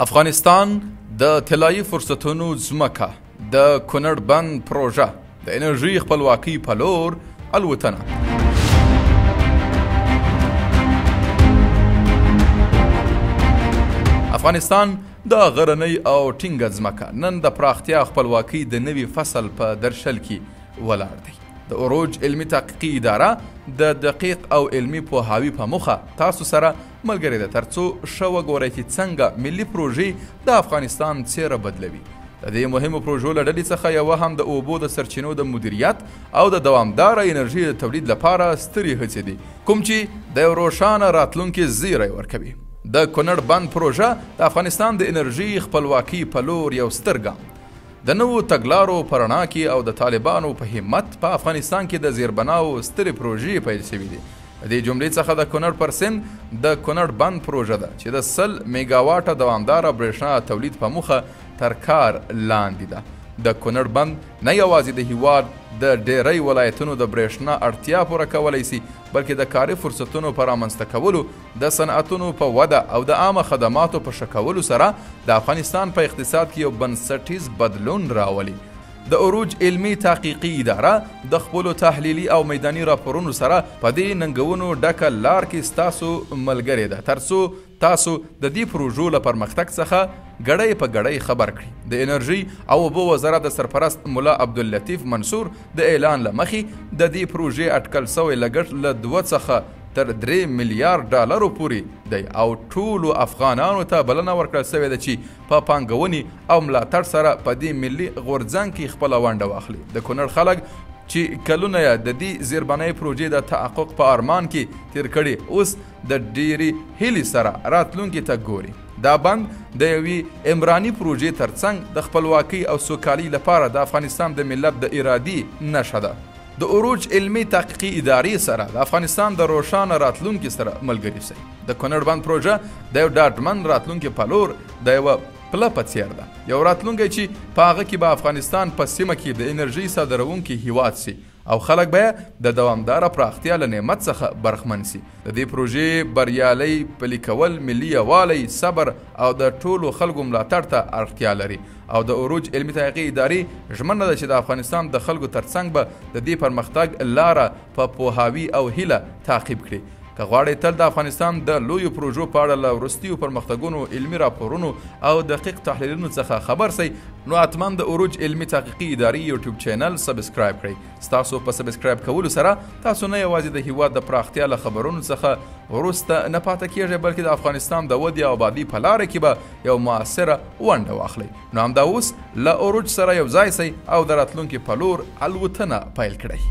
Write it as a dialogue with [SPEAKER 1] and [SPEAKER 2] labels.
[SPEAKER 1] افغانستان د طلایي فرصتونو ځمکه د کونړ بند پروژه د انرژي خپلواکۍ په لور الوتنه. افغانستان د غرنۍ او ټینګه ځمکه نن د پراختیا خپلواکۍ د نوي فصل په درشل کې ولاړ دی. د اروج علمي تحقیقي اداره د دقیق او علمي پوهاوي په موخه تاسو سره ملګرې ده ترڅو ښه وګورئ چې څنګه ملي پروژې د افغانستان څیره بدلوي. د دې مهمو پروژو له ډلې څخه یوه هم د اوبو د سرچینو د مدیریت او د دوامداره انرژي د تولید لپاره سترې هڅې دي، کوم چې د یو روښانه راتلونکي زیری ورکوي. د کونړ بند پروژه د افغانستان د انرژي خپلواکۍ په لور یو ستر ګام د نوو تګلارو په رڼا کې او د طالبانو په همت په افغانستان کې د زیربناو سترې پروژې پیل شوي دي. د دې جملې څخه د کونړ پر سیند د کونړ بند پروژه ده چې د 100 میګاواټه دوامداره برېښنا تولید په موخه تر کار لاندې ده. د کونړ بند نه یوازې د هیواد د ډیری ولایتونو د برېښنا اړتیا پوره کولی سي، بلکې د کاري فرصتونو په رامنځته کولو، د صنعتونو په وده او د عامه خدماتو په ښه کولو سره د افغانستان په اقتصاد کې یو بنسټیز بدلون راولي. د اروج علمي تحقیقي اداره د خپلو تحلیلي او میداني راپورونو سره په دې ننګونو ډکه لار کې ستاسو ملګرې ده ترڅو تاسو د دې پروژو له پرمختګ څخه ګړی په ګړی خبر کړئ. د انرژي او اوبو وزارت د سرپرست ملا عبداللطیف منصور د اعلان له مخې د دې پروژې اټکل سوی لګښت له 2 څخه تر 3 میلیارډ ډالرو پورې دی او ټولو افغانانو ته بلنه ورکړل سوې ده چې په پانګونې او ملاتړ سره په دې ملي غورځنګ کې خپله ونډه واخلي. د کونړ خلک چې کلونه یې د دې زیربنای پروژې د تحقق په ارمان کې تیر کړي اوس د ډېرې هیلې سره راتلونکي ته ګوري. دا بند د یوې عمراني پروژې ترڅنګ د خپلواکۍ او سوکالۍ لپاره د افغانستان د ملت د ارادې نښه ده. د اروج علمي تحقیقي ادارې سره د افغانستان د روښانه راتلونکي سره ملګري شئ. د کونړ بند پروژه د یو ډاډمن راتلونکي په لور د یوه پله په څیر ده، یو راتلونکی چې په هغه کې به افغانستان په سیمه کې د انرژي صادروونکي هیواد سي او خلک به د دوامداره پراختیا له نعمت څخه برخمن سي. د دې پروژې بریالۍ پلي کول ملي یووالی، صبر او د ټولو خلکو ملاتړ ته اړتیا لري او د اروج علمي تحقیقي ادارې ژمنه ده چې د افغانستان د خلکو ترڅنګ به د دې پرمختګ لاره په پوهاوي او هیله تعقیب کړي. که غواړئ تل د افغانستان د لویو پروژو په اړه له وروستیو پرمختګونو، علمي راپورونو او دقیق تحلیلونو څخه خبر سئ نو حتما د اروج علمي تحقیقي ادارې یوټیوب چینل سبسکرایب کړئ. ستاسو په سبسکرایب کولو سره تاسو نه یوازې د هیواد د پراختیا له خبرونو څخه وروسته نه پاتې کیږئ، بلکې د افغانستان د ودې او آبادۍ په لاره کې به یو مؤثره ونډه واخلئ. نو همدا اوس له اروج سره یو ځای سئ او د راتلونکي په لور الوتنه پیل کړئ.